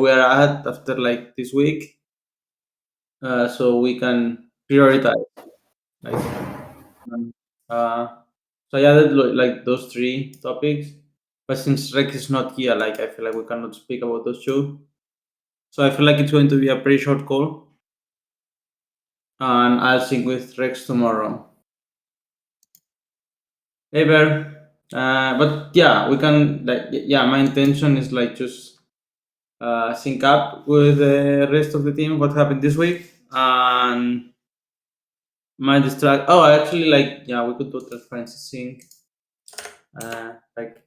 we are ahead after like this week, so we can prioritize. Like, um, uh, so I added like those three topics, but since Rex is not here, like I feel like we cannot speak about those two. So I feel like it's going to be a pretty short call, and I'll sync with Rex tomorrow. Hey Bear. But yeah, we can like yeah. My intention is like just sync up with the rest of the team what happened this week, and my distract. Oh, I actually like yeah. We could do transparency sync. Like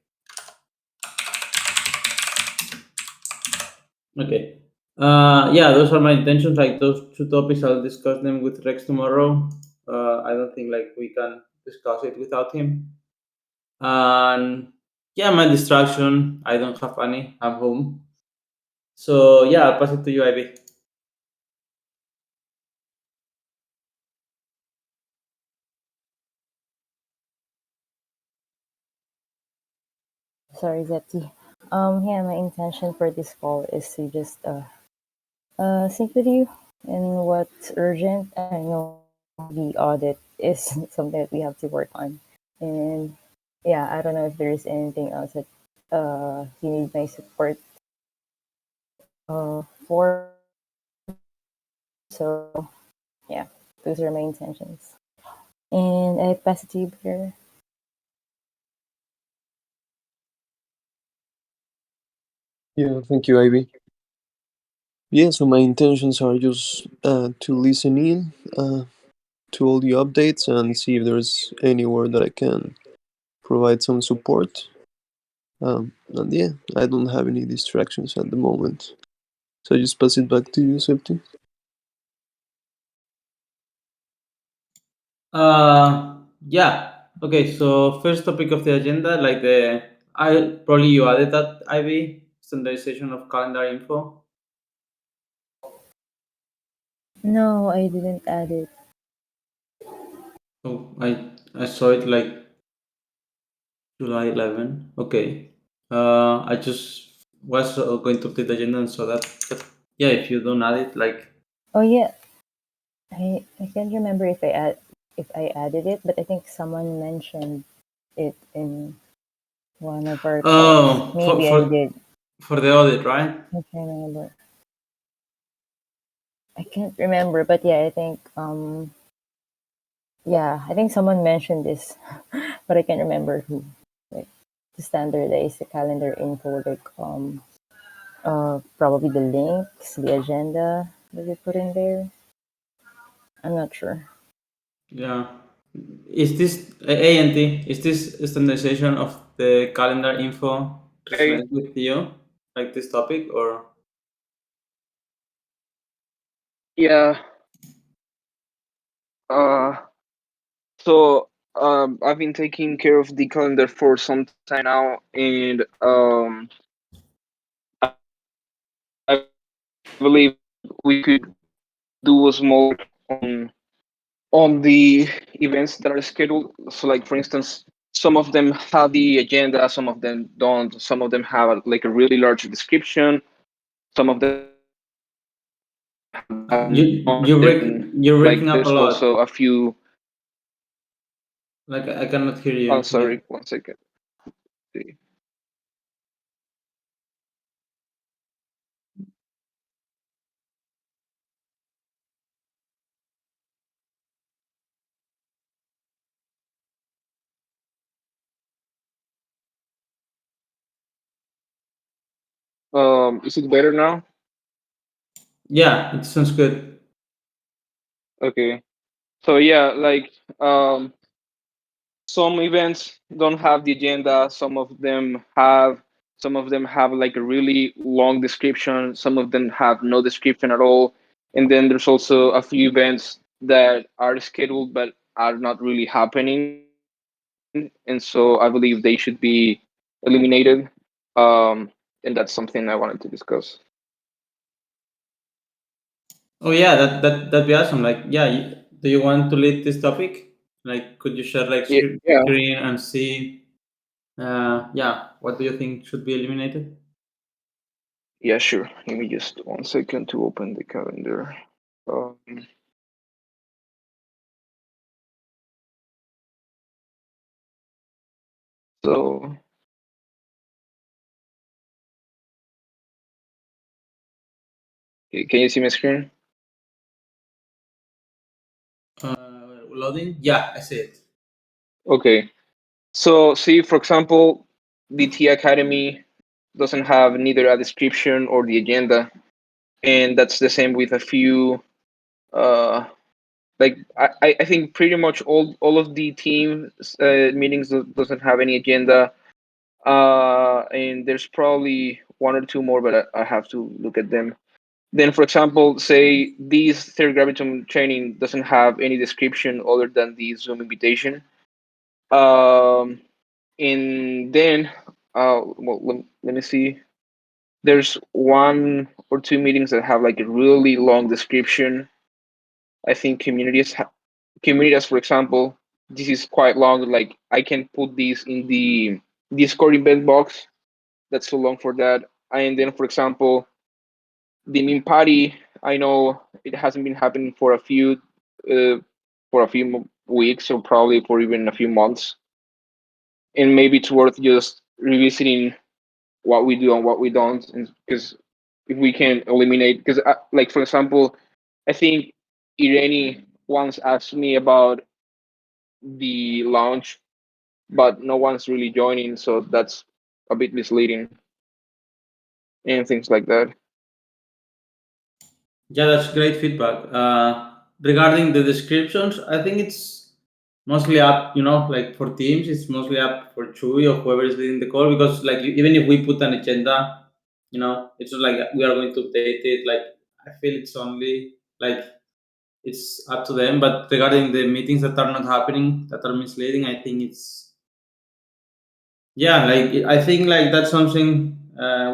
okay. Yeah, those are my intentions. Like those two topics, I'll discuss them with Rex tomorrow. I don't think like we can discuss it without him. And yeah, my distraction. I don't have any. I'm home. So yeah, I'll pass it to you, Ivy. Sorry, Zeti. Yeah, my intention for this call is to just sync with you in what's urgent. I know the audit is something that we have to work on, and yeah, I don't know if there's anything else that you need my support for. So yeah, those are my intentions, and I pass it to you, Peter. Yeah, thank you, Ivy. Yeah, so my intentions are just to listen in to all the updates and see if there's anywhere that I can provide some support. And yeah, I don't have any distractions at the moment. So I just pass it back to you, Septi. Yeah. Okay. So first topic of the agenda, like the I probably you added that Ivy standardization of calendar info. No, I didn't add it. Oh, I saw it like July 11. Okay. I just was going to update the agenda and saw that. But yeah, if you don't add it, like Oh yeah, I can't remember if I added it, but I think someone mentioned it in one of our calls. oh Maybe I did. for the audit, right? I can't remember. I can't remember, but yeah, I think someone mentioned this, but I can't remember who. Like to standardize the calendar info, like probably the links, the agenda that we put in there. I'm not sure. Yeah. Is this ANT? Is this standardization of the calendar info Hey, resonated with you, like this topic, or? yeah. Uh, I've been taking care of the calendar for some time now, and I believe we could do a small on the events that are scheduled. So, like for instance, some of them have the agenda, some of them don't. Some of them have like a really large description. Some of them have You not, and you're breaking like up a there's lot. also a few. Like I cannot hear Oh, you. Like sorry, 1 second. Is it better now? yeah, it sounds good. Okay. So yeah, like some events don't have the agenda, some of them have like a really long description, some of them have no description at all. And then there's also a few events that are scheduled but are not really happening. And so I believe they should be eliminated. And that's something I wanted to discuss. Oh yeah, that'd be awesome. Like yeah, do you want to lead this topic? Like, could you share like Yeah, yeah, screen and see? Yeah, what do you think should be eliminated? Yeah, sure. Give me just 1 second to open the calendar. Um, so, can you see my screen? Loading. Yeah, I see it. Okay. So, see, for example, the T Academy doesn't have neither a description or the agenda, and that's the same with a few. Uh, like I think pretty much all of the team meetings doesn't have any agenda. And there's probably one or two more, but I have to look at them. Then, for example, say this third graviton training doesn't have any description other than the Zoom invitation. Um, and then, well, let me see. There's one or two meetings that have like a really long description. I think communities, for example, this is quite long. Like I can put this in the Discord event box. That's too long for that. And then, for example, the meme party, I know it hasn't been happening uh, for a few weeks or probably for even a few months, and maybe it's worth just revisiting what we do and what we don't, and because if we can eliminate, because like for example, I think Irene once asked me about the launch, but no one's really joining, so that's a bit misleading and things like that. Yeah, that's great feedback. Regarding the descriptions, I think it's mostly up, like for teams, it's mostly up for Chewy or whoever is leading the call because, like, even if we put an agenda, it's not like we are going to update it. Like, I feel it's only like it's up to them. But regarding the meetings that are not happening, that are misleading, I think it's yeah, like I think like that's something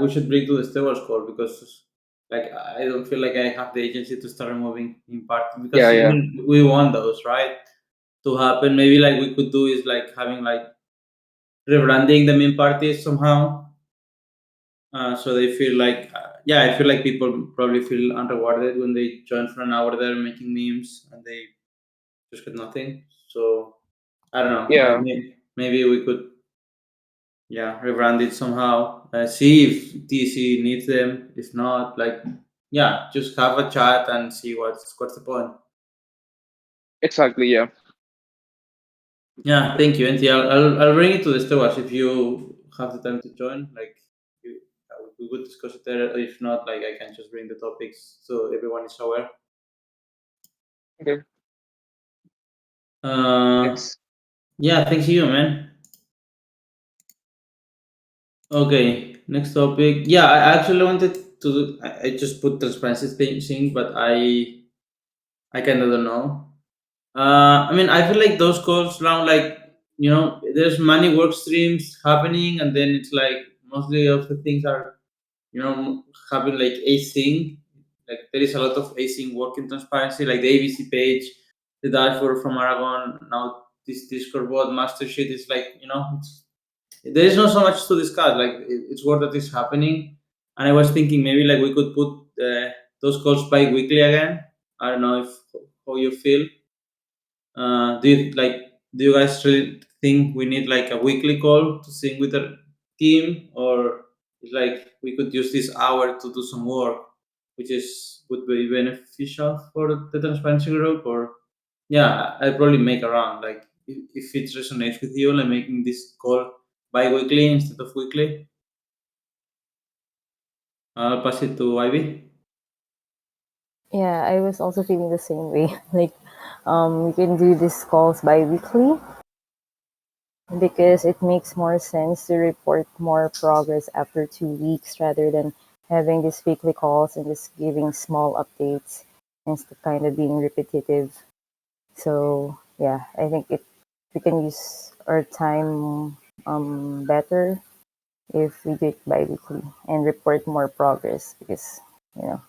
we should bring to the stewards call because like I don't feel like I have the agency to start removing in part Yeah, because yeah, even we want those right to happen. Maybe like we could do is like having like rebranding the main parties somehow, so they feel like yeah, I feel like people probably feel unrewarded when they join for an hour there making memes and they just get nothing. So I don't know, like yeah. maybe we could yeah rebrand it somehow, see if TC needs them. If not, like yeah, just have a chat and see what's the point. Exactly. Yeah. Yeah, thank you, NT. I'll bring it to the stewards if you have the time to join. Like you, we could discuss it there. If not, like I can just bring the topics so everyone is aware. Okay. uh It's yeah, thanks to you, man. Okay, next topic. Yeah, I actually wanted to I just put transparency thing, but I kind of don't know. I mean, I feel like those calls now, like there's many work streams happening, and then it's like mostly of the things are having like async. Like there is a lot of async work in transparency, like the ABC page, the dashboard from Aragon. Now this Discord bot master sheet is like there is not so much to discuss. Like it's work that is happening, and I was thinking maybe like we could put those calls bi-weekly again. I don't know if how you feel. Do you guys really think we need like a weekly call to sing with the team, or it's like we could use this hour to do some work, which is would be beneficial for the transparency group? Or yeah, I probably make around like if it resonates with you, like making this call bi-weekly instead of weekly. I'll pass it to Ivy. Yeah, I was also feeling the same way. Like, we can do these calls bi-weekly because it makes more sense to report more progress after 2 weeks rather than having these weekly calls and just giving small updates instead kind of being repetitive. So yeah, I think it we can use our time better if we do it bi-weekly and report more progress because you know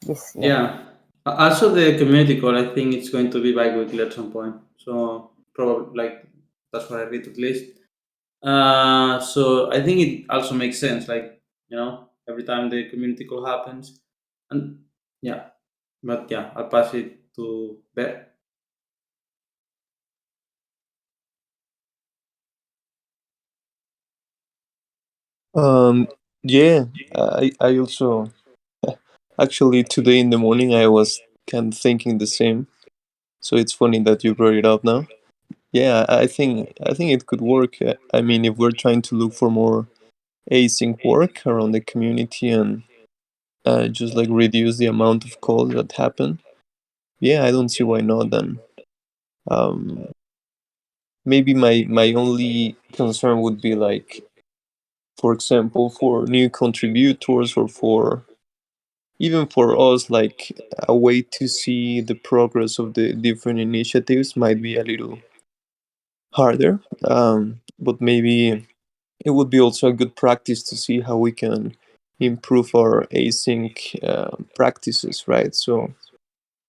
this yeah. Yeah. Also, the community call, I think it's going to be bi-weekly at some point. So probably like that's what I read at least. So I think it also makes sense. Like every time the community call happens. And yeah, but yeah, I'll pass it to Bear. Um, yeah, I also actually today in the morning I was kind of thinking the same. So it's funny that you brought it up now. Yeah, I think it could work. I mean, if we're trying to look for more async work around the community and just like reduce the amount of calls that happen, yeah, I don't see why not. Then um, maybe my only concern would be like, for example, for new contributors or for even for us, like a way to see the progress of the different initiatives might be a little harder. But maybe it would be also a good practice to see how we can improve our async practices, right? So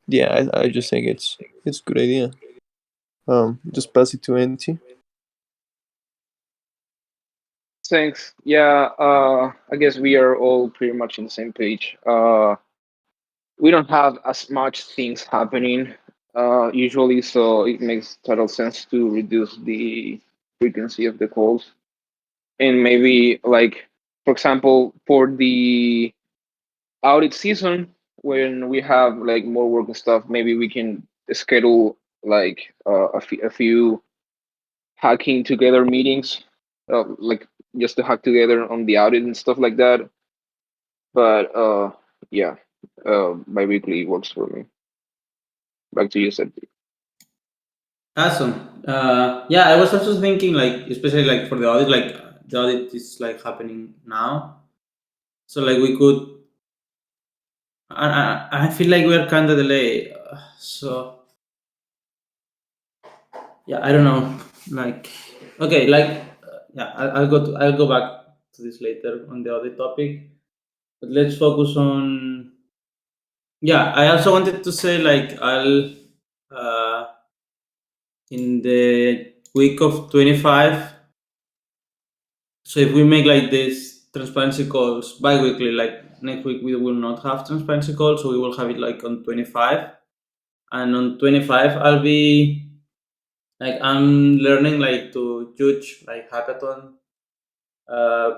yeah, I just think it's a good idea. Just pass it to NT. Thanks. Yeah, I guess we are all pretty much on the same page. We don't have as much things happening usually, so it makes total sense to reduce the frequency of the calls. And maybe, like, for example, for the audit season, when we have like more work and stuff, maybe we can schedule like a few hacking together meetings, like just to hack together on the audit and stuff like that. But yeah, bi-weekly works for me. Back to you, Seth. Awesome. Yeah, I was also thinking like, especially like for the audit, like the audit is like happening now, so like we could. I feel like we're kind of delayed. So yeah, I don't know. Like, okay, like yeah, I'll go back to this later on the other topic. But let's focus on. Yeah, I also wanted to say like uh in the week of 25. So if we make like this transparency calls bi-weekly, like next week we will not have transparency calls, so we will have it like on 25. And on 25 I'll be like I'm learning like to judge like hackathon, uh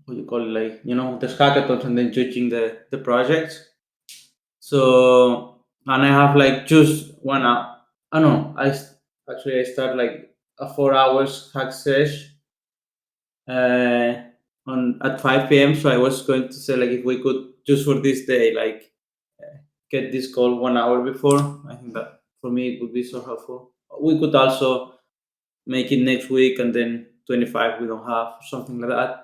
what you call it, like there's hackathons and then judging the projects. So and I have like just 1 hour. Oh no, actually I start like a 4 hours hack sesh uh on at 5 p.m. So I was going to say like if we could just for this day like get this call 1 hour before. I think that for me it would be so helpful. We could also make it next week and then 25 we don't have something like that.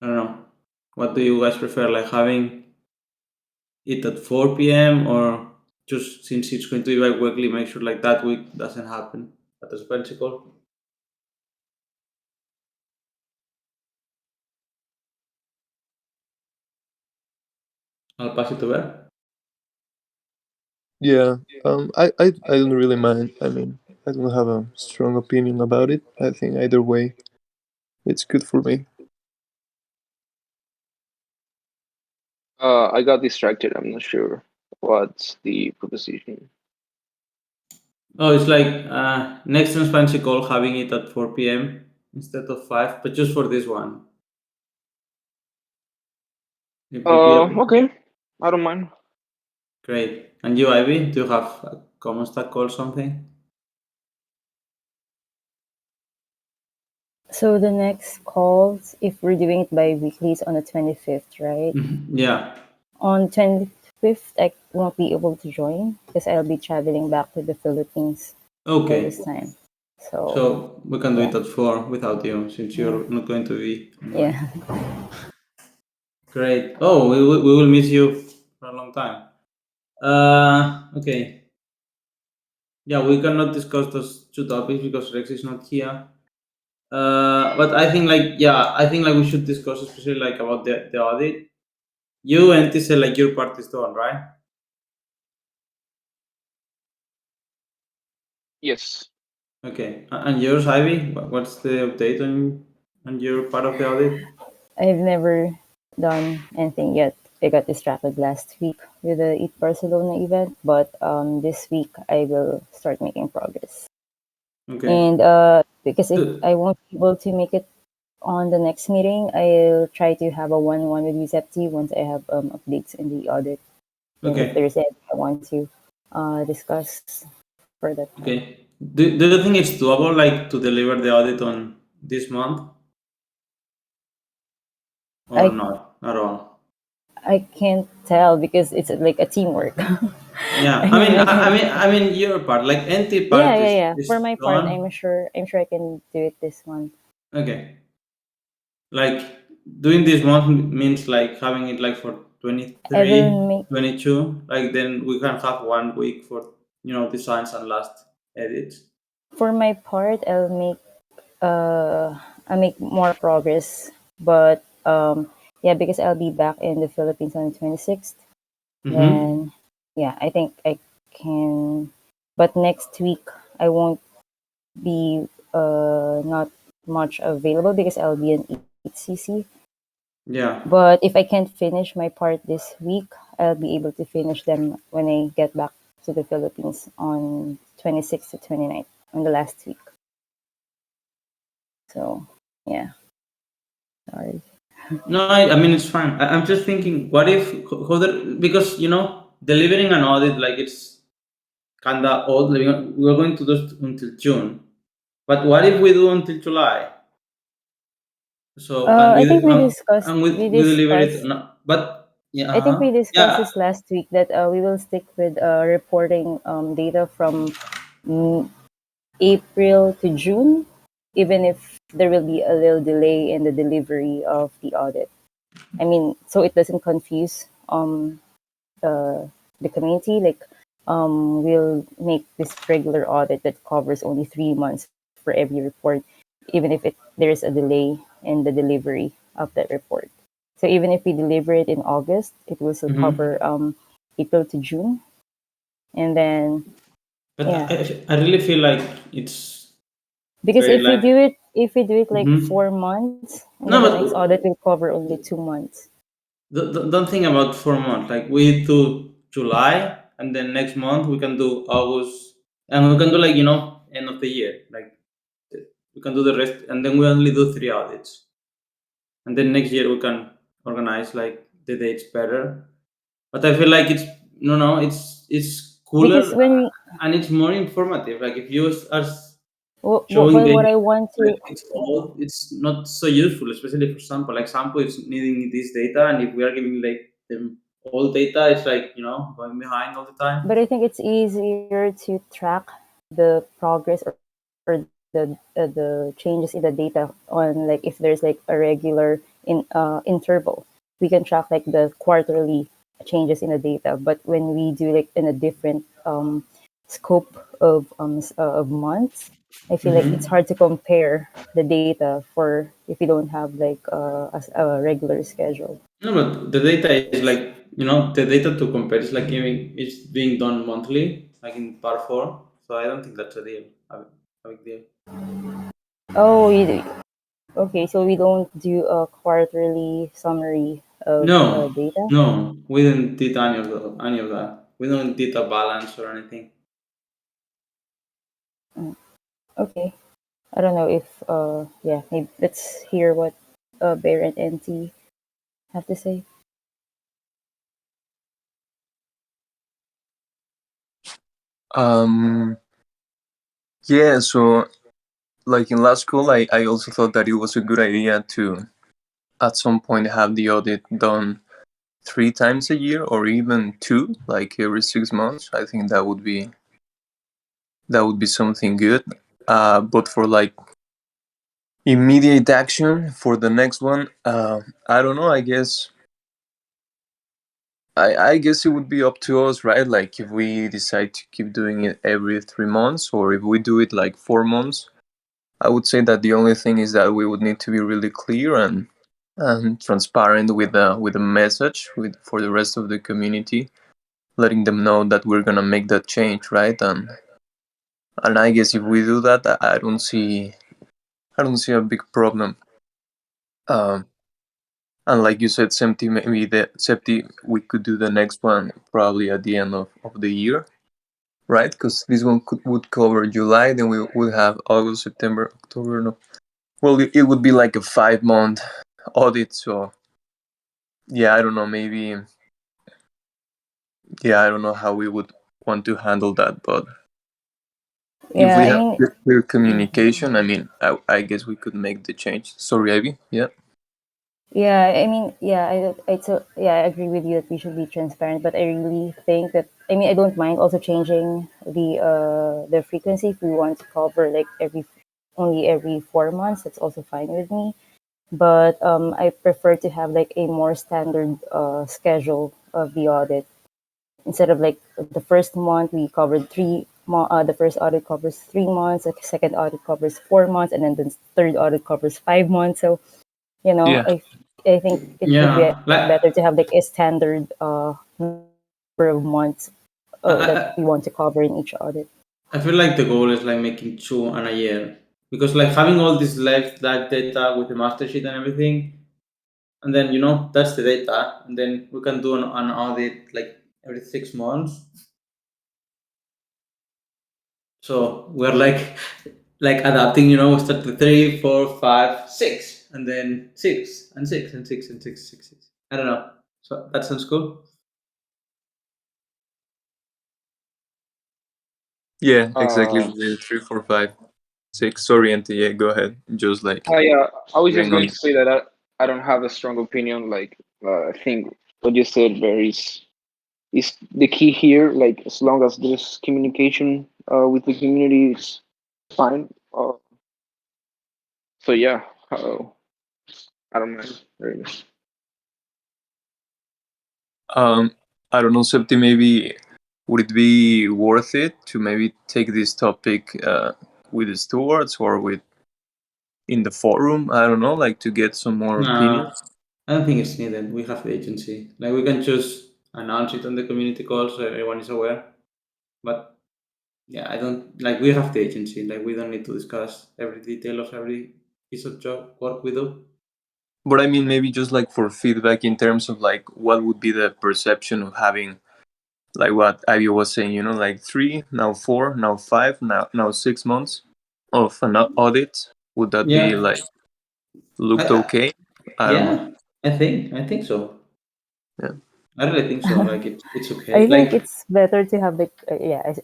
I don't know. What do you guys prefer, like having it at 4 p.m. or just since it's going to be like weekly, make sure like that week doesn't happen at the spectacle? I'll pass it to Bear. Yeah, I don't really mind. I mean, I don't have a strong opinion about it. I think either way, it's good for me. I got distracted. I'm not sure what's the proposition. Oh, it's like next transparency call having it at 4 p.m. instead of 5, but just for this one. It would be okay. Okay, I don't mind. Great. And you, Ivy, do you have a common stack call or something? So the next calls, if we're doing it by weekly, is on the 25th, right? Yeah. On 25th, I won't be able to join because I'll be traveling back to the Philippines by Okay. this time. So, So we can do yeah. it at 4 without you since Yeah. you're not going to be online. Yeah. Great. Oh, we will miss you for a long time. Okay. Yeah, we cannot discuss those two topics because Rex is not here. But I think like yeah, I think like we should discuss especially like about the audit. You and say like your part is done, right? Yes. Okay. And yours, Ivy? What's the update on your part of the audit? I've never done anything yet. I got distracted last week with the Eat Barcelona event, but this week I will start making progress. Okay. And because if Do- I won't be able to make it on the next meeting, I'll try to have a one-on-one with USEPT once I have updates in the audit. And if Okay. there's anything I want to discuss for that part. Okay. Do you think it's doable, like, to deliver the audit on this month or I not at all? I can't tell because it's like a teamwork. Yeah. I mean, I can. I mean, your part, like, NT Yeah, part yeah, is yeah. For my part, done. I'm sure I can do it this month. Okay. Like, doing this month means like having it like for I 23, will make 22. Like, then we can have 1 week for designs and last edits. for my part. I make more progress, but yeah, because I'll be back in the Philippines on the 26th. Mm-hmm. Then yeah, I think I can. But next week I won't be not much available because I'll be in ECC. Yeah. But if I can't finish my part this week, I'll be able to finish them when I get back to the Philippines on 26th to 29th on the last week. So yeah, sorry. No, I mean it's fine. I'm just thinking, what if because delivering an audit, like, it's kinda old. Like, we're going to do it until June, but what if we do until July? So I think we we deliver it, discussed no, but yeah, I think we discussed yeah. this last week that we will stick with reporting data from mm, April to June, even if there will be a little delay in the delivery of the audit. I mean, so it doesn't confuse uh, the community. Like, we'll make this regular audit that covers only 3 months for every report, even if there is a delay in the delivery of that report. So even if we deliver it in August, it will still Hmm. cover April to June, and then But yeah, I really feel like it's because very like. if we do it like Mhm. 4 months, and then No, the but next audit will cover only 2 months. don't think about 4 months. Like, we do July, and then next month we can do August, and we can do, like, end of the year. Like, we can do the rest, and then we only do 3 audits, and then next year we can organize like the dates better. But I feel like it's no, no, it's Because cooler, when we and it's more informative. Like, if you are showing well, what I want like to it's old, it's not so useful, especially for sample. Like, sample is needing this data, and if we are giving like them old data, it's like going behind all the time. but I think it's easier to track the progress or the changes in the data on like if there's like a regular interval. We can track like the quarterly changes in the data. But when we do like in a different scope of months, I feel like it's Hmm. hard to compare the data for if you don't have like a regular schedule. No, but the data is like, the data to compare is like giving it's being done monthly, like in part four. So I don't think that's a big deal. Oh, okay, so we don't do a quarterly summary of No, data. no, we didn't did any of that. We don't did a balance or anything. Mm, okay, I don't know if yeah, maybe let's hear what Bear and NT have to say. Um, yeah, so like in last call, I also thought that it was a good idea to at some point have the audit done 3 times a year or even two, like every 6 months. I think that would be something good. But for like immediate action for the next one, I don't know. I guess it would be up to us, right? Like if we decide to keep doing it every 3 months or if we do it like 4 months. I would say that the only thing is that we would need to be really clear and transparent with the message for the rest of the community, letting them know that we're gonna make that change, right? And I guess if we do that, I don't see a big problem. Um, and like you said, Septi, maybe the Septi, we could do the next one probably at the end of the year, right? Because this one would cover July, then we would have August, September, October. No, well, it would be like a 5 month audit. So yeah, I don't know. Maybe yeah, I don't know how we would want to handle that, but if Yeah, we I have mean, clear communication, I mean, I guess we could make the change. Sorry, Ivy. Yeah. yeah, I agree with you that we should be transparent, but I really think that, I mean, I don't mind also changing the frequency if we want to cover like only every 4 months. That's also fine with me. But I prefer to have like a more standard schedule of the audit instead of like the first month we covered the first audit covers 3 months, the second audit covers 4 months, and then the third audit covers 5 months. So Yeah. I think it would be Yeah, like better to have like a standard number of months that I, we want to cover in each audit. I feel like the goal is like making two and a year because like having all this live data with the master sheet and everything, and then that's the data, and then we can do an audit like every 6 months. So we're like adapting. We start with three, four, five, six, and then six and six and six and six, six, six. I don't know. So that sounds cool. Yeah, exactly. Uh, 3, 4, 5, 6. Sorry, Ante, yeah, go ahead. Just like I was just agreeing going on. to say that I don't have a strong opinion. Like, I think what you said is the key here. Like, as long as there's communication with the community, it's fine. So yeah, I don't mind very much. Um, I don't know, Septi, maybe would it be worth it to maybe take this topic with the stewards or with in the forum? I don't know, like to get some more No, opinions. I don't think it's needed. We have the agency. Like we can just announce it on the community call so everyone is aware. But yeah, I don't like we have the agency. Like we don't need to discuss every detail of every piece of job work we do. But I mean, maybe just like for feedback in terms of like what would be the perception of having like what Ivy was saying, like 3, now 4, now 5, now 6 months of an audit. Would that be Yeah, like looked I okay? I don't know. yeah, I think so. Yeah. I really think so. Like it's okay. I think Like it's better to have like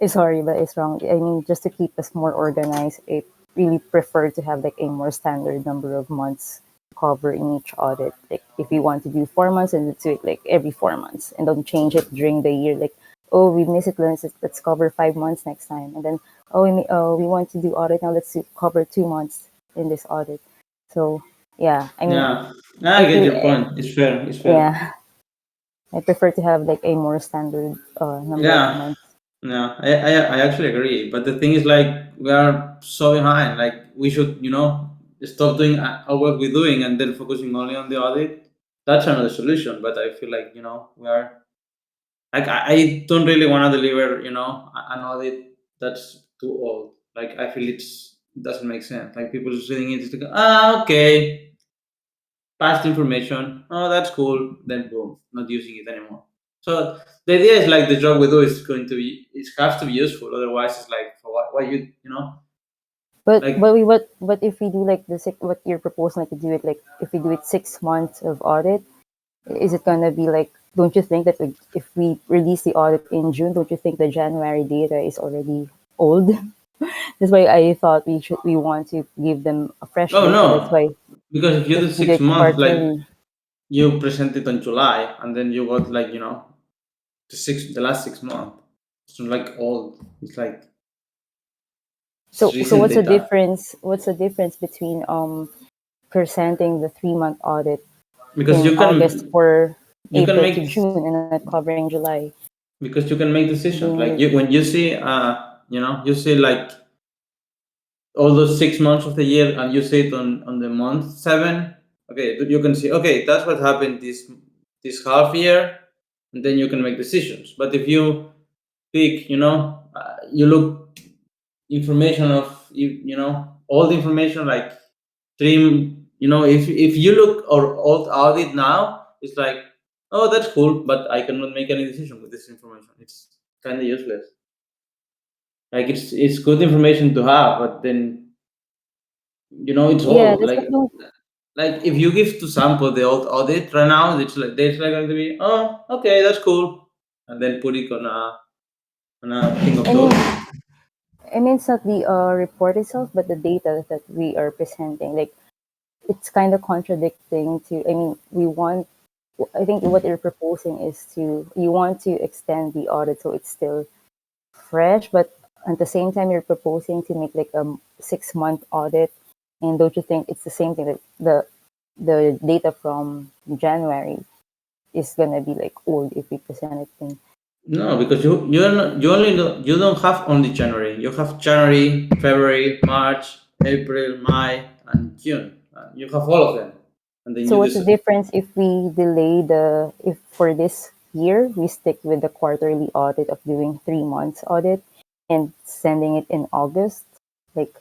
sorry, but it's wrong. I mean, just to keep us more organized, I really prefer to have like a more standard number of months to cover in each audit. Like if we want to do 4 months, and let's do it like every 4 months, and don't change it during the year. Like, oh, we miss it, let's cover 5 months next time, and then we want to do audit now. Cover 2 months in this audit. So yeah, I mean, yeah, I I get feel your point. It's fair. It's fair. yeah, I prefer to have like a more standard number of Yeah, months. yeah, I actually agree. But the thing is, like, we are so behind. Like, we should, stop doing our work we're doing and then focusing only on the audit. That's another solution. But I feel like, we are, like, I don't really want to deliver, an audit that's too old. Like, I feel it doesn't make sense. Like, people just sitting in, just like, okay, past information. Oh, that's cool. Then boom, not using it anymore. So the idea is like the job we do is going to be it has to be useful. Otherwise, it's like for what? Why like But if we do like what you're proposing, like to do it like if we do it 6 months of audit, is it gonna be like? Don't you think that if we release the audit in June, don't you think the January data is already old? That's why I thought we want to give them a fresh oh data. That's no, why because if you if do we do six it months, like quarterly. you present it on July, and then you got like the last 6 months. It's not like old. It's like it's So recent what's the data difference? What's the difference between presenting the 3 month audit because in August for you can April make to June and not covering July? because you can make decisions like Being you when you see you see like all those 6 months of the year and you see it on the month seven, okay, you can see okay that's what happened this half year, and then you can make decisions. But if you pick, you look information of all the information, like stream. If you look or old audit now, it's like, oh, that's cool, but I cannot make any decision with this information. It's kind of useless. Like it's good information to have, but then it's Yeah, all that's like what don't. if you give to sample the old audit right now, it's like there's like going to be, oh, okay, that's cool, and then put it on a thing of I code. mean, it's not the report itself, but the data that we are presenting. Like, it's kind of contradicting to. I mean, we want. I think what you're proposing is to you want to extend the audit so it's still fresh, but at the same time you're proposing to make like a 6 month audit. And don't you think it's the same thing that the data from January is gonna be like old if we present it in. No, because you don't have only January. You have January, February, March, April, May, and June. You have all of them, and then So you what's the just difference if we delay the if for this year we stick with the quarterly audit of doing 3 months audit and sending it in August? Like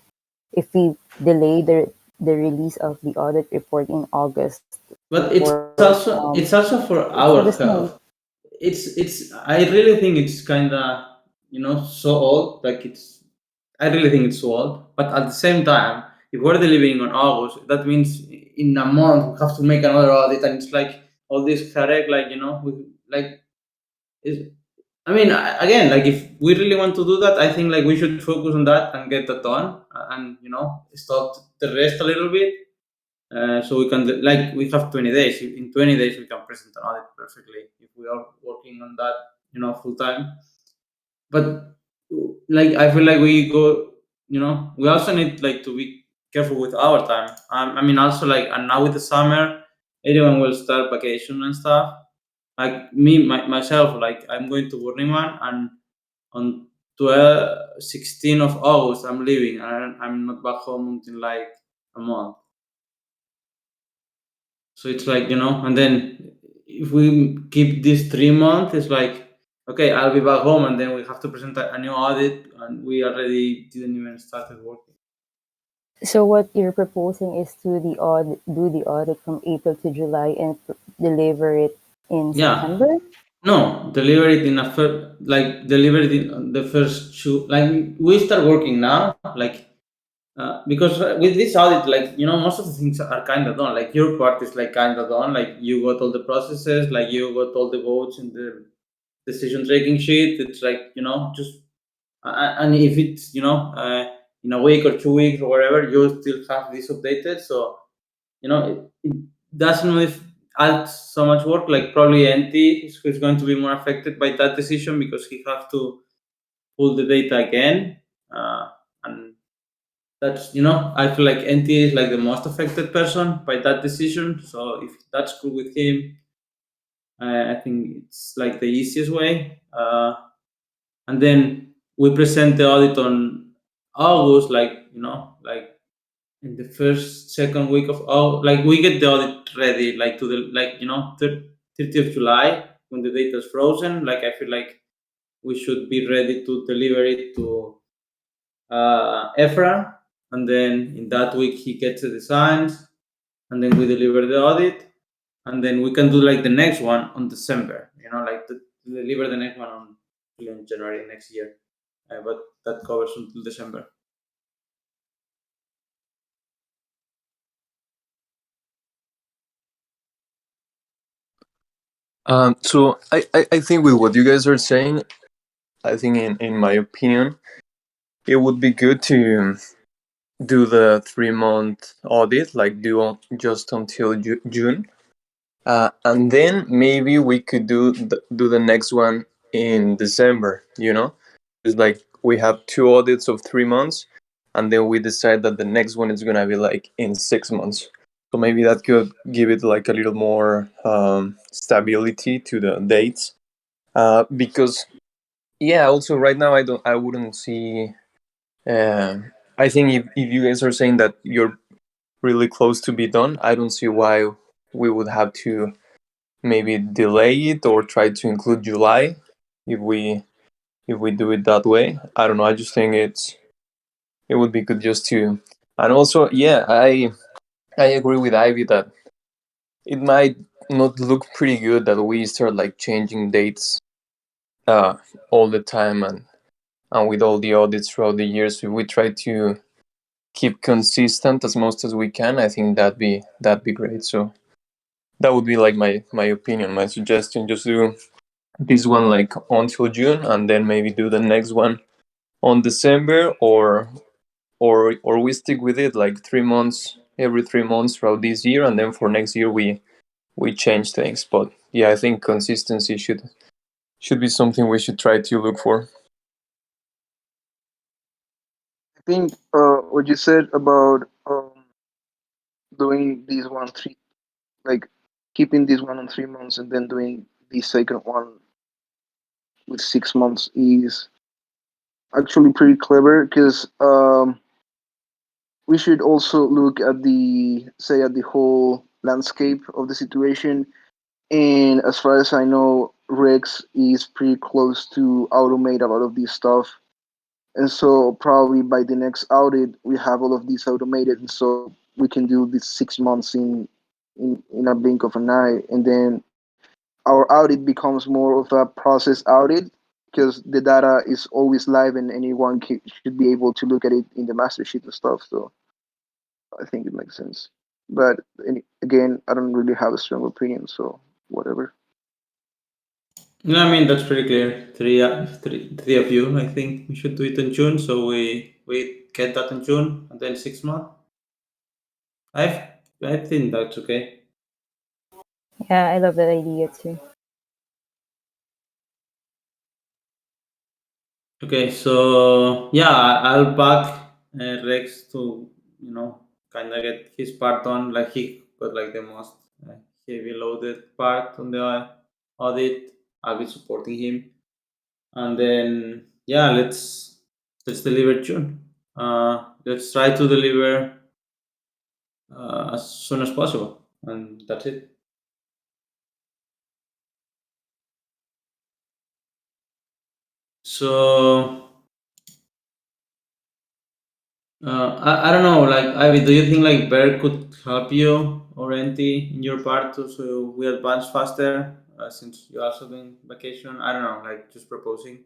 if we delay the release of the audit report in August but for it's also for it's for the our same. health. It's I really think it's kind of so old. Like I really think it's so old. But at the same time, if we're delivering on August, that means in a month we have to make another audit, and it's like all this correct, like like is I mean, again, like if we really want to do that, I think like we should focus on that and get that done, and stop the rest a little bit. So we can, like, we have 20 days. In 20 days, we can present an audit perfectly if we are working on that, full time. But like, I feel like we also need like to be careful with our time. I mean, also like, and now with the summer, everyone will start vacation and stuff. Like me, myself, like I'm going to Burning Man, and on 16th of August, I'm leaving, and I'm not back home until like a month. So it's like, and then if we keep this 3 months, it's like, okay, I'll be back home, and then we have to present a new audit, and we already didn't even started working. So what you're proposing is to do the audit from April to July and deliver it in Yeah. September. No, deliver it in a like deliver it in the first two. Like we start working now, like because with this audit, like most of the things are kind of done. Like your part is like kind of done. Like you got all the processes, like you got all the votes in the decision taking sheet. It's like just and if it's in a week or 2 weeks or whatever, you still have this updated. So it doesn't really add so much work. Like probably NT is going to be more affected by that decision because he have to pull the data again, and that's I feel like NT is like the most affected person by that decision. So if that's cool with him, I think it's like the easiest way. And then we present the audit on August, like like in the first second week of like we get the audit ready, like to the 30th of July when the data is frozen. Like I feel like we should be ready to deliver it to Efra, and then in that week he gets the designs, and then we deliver the audit, and then we can do like the next one on December. Like to deliver the next one on January next year. But that covers until December. So I think with what you guys are saying, I think in my opinion, it would be good to do the 3 month audit, like just until June, and then maybe we could do the next one in December. It's like we have two audits of 3 months, and then we decide that the next one is gonna be like in 6 months. So maybe that could give it like a little more stability to the dates. Because yeah, also right now I wouldn't see. Uh, I think if you guys are saying that you're really close to be done, I don't see why we would have to maybe delay it or try to include July if we do it that way. I don't know. I just think it would be good just to. And also, yeah, I agree with Ivy that it might not look pretty good that we start like changing dates uh, all the time, and with all the audits throughout the years, if we try to keep consistent as most as we can, I think that'd be great. So that would be like my opinion, my suggestion. Just do this one like until June, and then maybe do the next one on December, or we stick with it like 3 months, every 3 months throughout this year, and then for next year we change things. But yeah, I think consistency should be something we should try to look for. I think what you said about doing these one three, like keeping this one on 3 months and then doing the second one with 6 months is actually pretty clever because we should also look at the whole landscape of the situation. And as far as I know, Rex is pretty close to automate a lot of this stuff. And so probably by the next audit, we have all of these automated, and so we can do this 6 months in a blink of an eye, and then our audit becomes more of a process audit because the data is always live and anyone should be able to look at it in the master sheet and stuff. So I think it makes sense. But again, I don't really have a strong opinion, so whatever. No, I mean that's pretty clear. Three of you. I think we should do it in June, so we get that in June, and then 6 months. I think that's okay. Yeah, I love that idea too. Okay, so yeah, I'll back Rex to kind of get his part on. Like he got like the most heavy loaded part on the audit. I'll be supporting him, and then yeah, let's deliver June. Let's try to deliver as soon as possible, and that's it. So I don't know, like Ivy, do you think like Bear could help you or Enti in your part to, so we advance faster since you also been vacation? I don't know, like just proposing.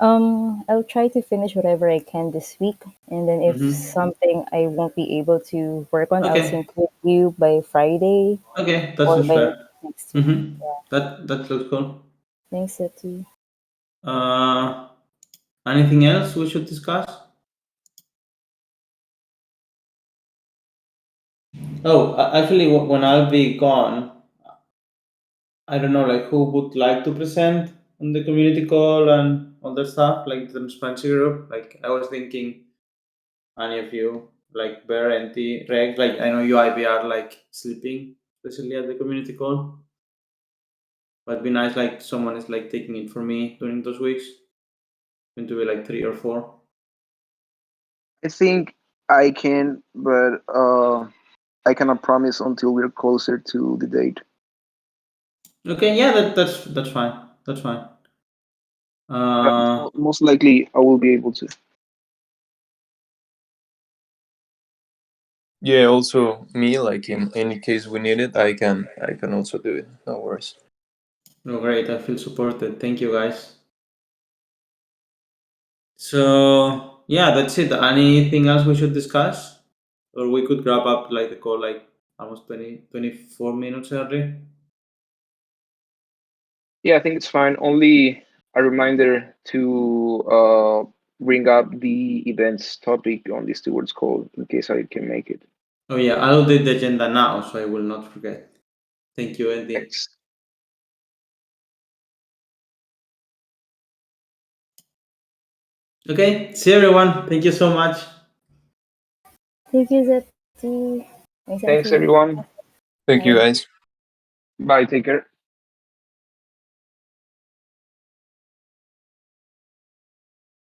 I'll try to finish whatever I can this week, and then if Mm-hmm. something I won't be able to work on, I'll Okay, sync with you by Friday okay, that or seems by fair. next week. Mm-hmm. Yeah, That looks cool. thanks, Seti. Uh, Anything else we should discuss? Oh, actually, when I'll be gone, I don't know, like who would like to present on the community call and all that stuff, like the transparency group. Like I was thinking, any of you, like Bear, NT, Reg, like I know you IB are like sleeping, especially at the community call. But it'd be nice, like someone is like taking it for me during those weeks. Going to be like 3 or 4. I think I can, but I cannot promise until we're closer to the date. Okay, yeah, that's fine. That's fine. Yeah, Uh, most likely I will be able to. Yeah, also me, like in any case we need it, I can also do it. No worries. no, great. I feel supported. Thank you, guys. So yeah, that's it. Anything else we should discuss, or we could wrap up like the call like almost 24 minutes early. Yeah, I think it's fine. Only a reminder to bring up the events topic on the stewards call in case I can make it. Oh yeah, I'll do the agenda now, so I will not forget. Thank you, Eddie. Thanks. Okay, see everyone. Thank you so much. Thank you, Seti. Thanks, Thanks, Ivy. everyone. Thank you, Bye. guys. Bye. Take care.